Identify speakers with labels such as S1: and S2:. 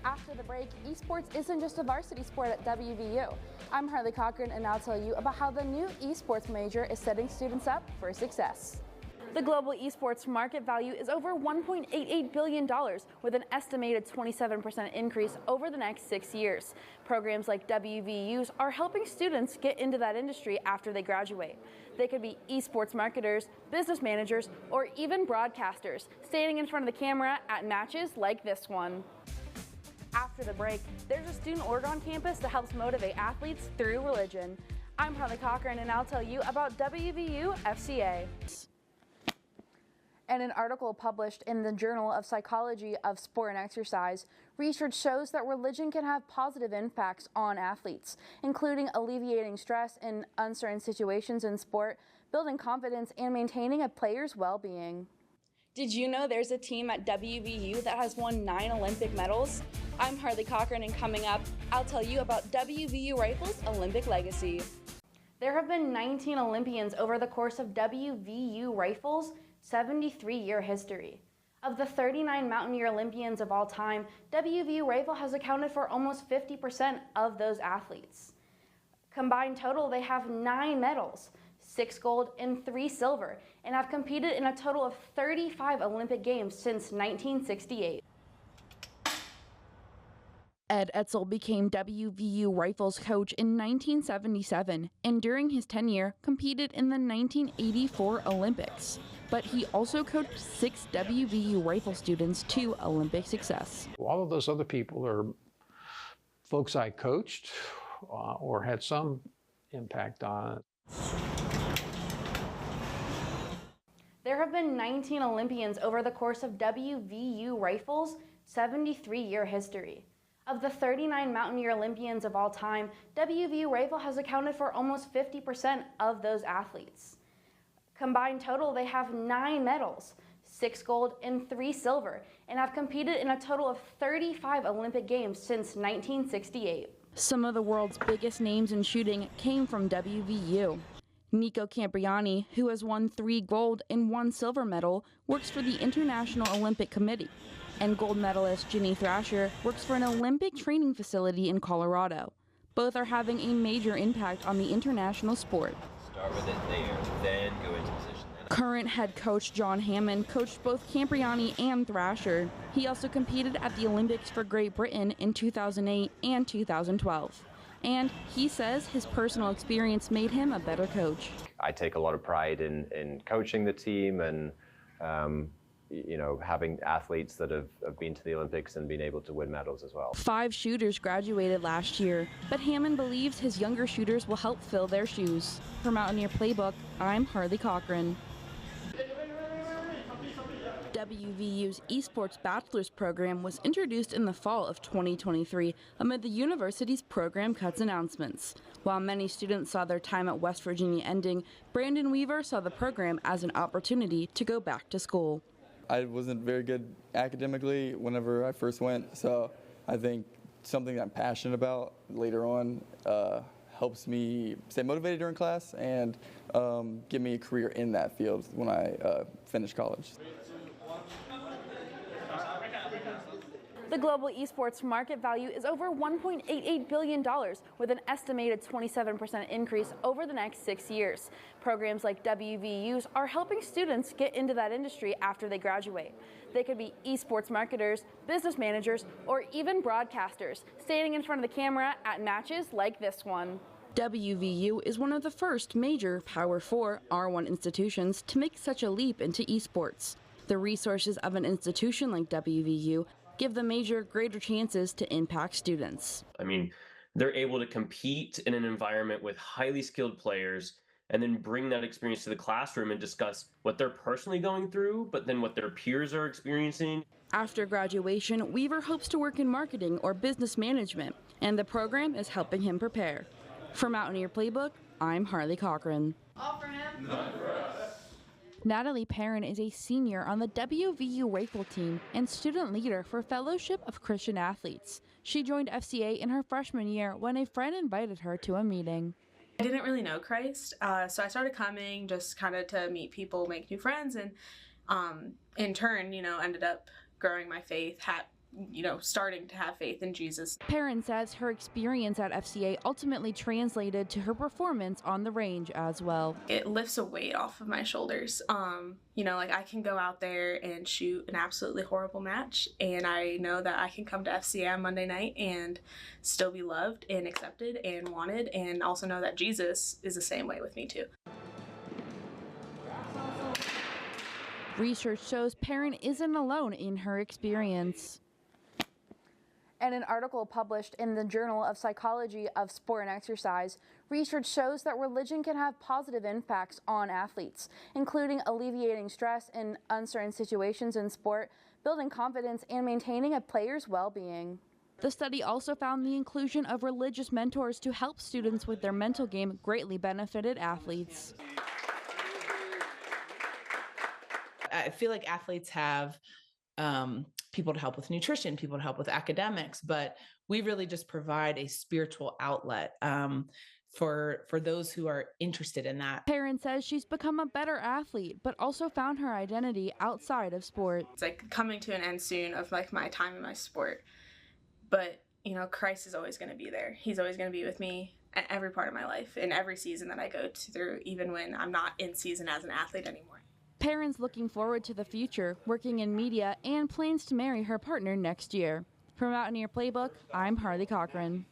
S1: After the break, esports isn't just a varsity sport at WVU. I'm Harley Cochran, and I'll tell you about how the new esports major is setting students up for success. The global esports market value is over $1.88 billion, with an estimated 27% increase over the next 6 years. Programs like WVU's are helping students get into that industry after they graduate. They could be esports marketers, business managers, or even broadcasters, standing in front of the camera at matches like this one. After the break, there's a student org on campus that helps motivate athletes through religion. I'm Harley Cochran, and I'll tell you about WVU FCA. In an article published in the Journal of Psychology of Sport and Exercise, research shows that religion can have positive impacts on athletes, including alleviating stress in uncertain situations in sport, building confidence, and maintaining a player's well-being. Did you know there's a team at WVU that has won 9 Olympic medals? I'm Harley Cochran, and coming up, I'll tell you about WVU Rifles' Olympic legacy. There have been 19 Olympians over the course of WVU Rifles' 73-year history. Of the 39 Mountaineer Olympians of all time, WVU Rifle has accounted for almost 50% of those athletes. Combined total, they have 9 medals, 6 gold and 3 silver, and have competed in a total of 35 Olympic Games since 1968. Ed Etzel became WVU Rifles coach in 1977, and during his tenure competed in the 1984 Olympics. But he also coached 6 WVU Rifle students to Olympic success.
S2: All of those other people are folks I coached or had some impact on.
S1: There have been 19 Olympians over the course of WVU Rifles' 73-year history. Of the 39 Mountaineer Olympians of all time, WVU Rifle has accounted for almost 50% of those athletes. Combined total, they have 9 medals, 6 gold and 3 silver, and have competed in a total of 35 Olympic Games since 1968. Some of the world's biggest names in shooting came from WVU. Nico Campriani, who has won 3 gold and 1 silver medal, works for the International Olympic Committee. And gold medalist Ginny Thrasher works for an Olympic training facility in Colorado. Both are having a major impact on the international sport.
S3: Start with it there, then go into position.
S1: Current head coach John Hammond coached both Campriani and Thrasher. He also competed at the Olympics for Great Britain in 2008 and 2012. And he says his personal experience made him a better coach.
S3: I take a lot of pride in coaching the team and having athletes that have been to the Olympics and been able to win medals as well.
S1: 5 shooters graduated last year, but Hammond believes his younger shooters will help fill their shoes. For Mountaineer Playbook, I'm Harley Cochran. WVU's Esports Bachelor's program was introduced in the fall of 2023 amid the university's program cuts announcements. While many students saw their time at West Virginia ending, Brandon Weaver saw the program as an opportunity to go back to school.
S4: I wasn't very good academically whenever I first went, so I think something I'm passionate about later on helps me stay motivated during class and give me a career in that field when I finish college.
S1: The global esports market value is over $1.88 billion, with an estimated 27% increase over the next 6 years. Programs like WVU's are helping students get into that industry after they graduate. They could be esports marketers, business managers, or even broadcasters, standing in front of the camera at matches like this one. WVU is one of the first major Power 4 R1 institutions to make such a leap into esports. The resources of an institution like WVU give the major greater chances to impact students.
S5: I mean, they're able to compete in an environment with highly skilled players and then bring that experience to the classroom and discuss what they're personally going through, but then what their peers are experiencing.
S1: After graduation, Weaver hopes to work in marketing or business management, and the program is helping him prepare. For Mountaineer Playbook, I'm Harley Cochran.
S6: All for him.
S1: Natalie Perrin is a senior on the WVU Rifle team and student leader for Fellowship of Christian Athletes. She joined FCA in her freshman year when a friend invited her to a meeting.
S6: I didn't really know Christ, so I started coming just kind of to meet people, make new friends, and in turn, ended up growing my faith, starting to have faith in Jesus.
S1: Perrin says her experience at FCA ultimately translated to her performance on the range as well.
S6: It lifts a weight off of my shoulders. I can go out there and shoot an absolutely horrible match, and I know that I can come to FCA on Monday night and still be loved and accepted and wanted, and also know that Jesus is the same way with me too.
S1: Research shows Perrin isn't alone in her experience. In an article published in the Journal of Psychology of Sport and Exercise, research shows that religion can have positive impacts on athletes, including alleviating stress in uncertain situations in sport, building confidence, and maintaining a player's well-being. The study also found the inclusion of religious mentors to help students with their mental game greatly benefited athletes.
S7: I feel like athletes have people to help with nutrition, people to help with academics, but we really just provide a spiritual outlet for those who are interested in that.
S1: Perrin says she's become a better athlete, but also found her identity outside of sport.
S6: It's like coming to an end soon of like my time in my sport, but Christ is always going to be there. He's always going to be with me at every part of my life, in every season that I go through, even when I'm not in season as an athlete anymore.
S1: Perrin's looking forward to the future, working in media, and plans to marry her partner next year. For Mountaineer Playbook, I'm Harley Cochran.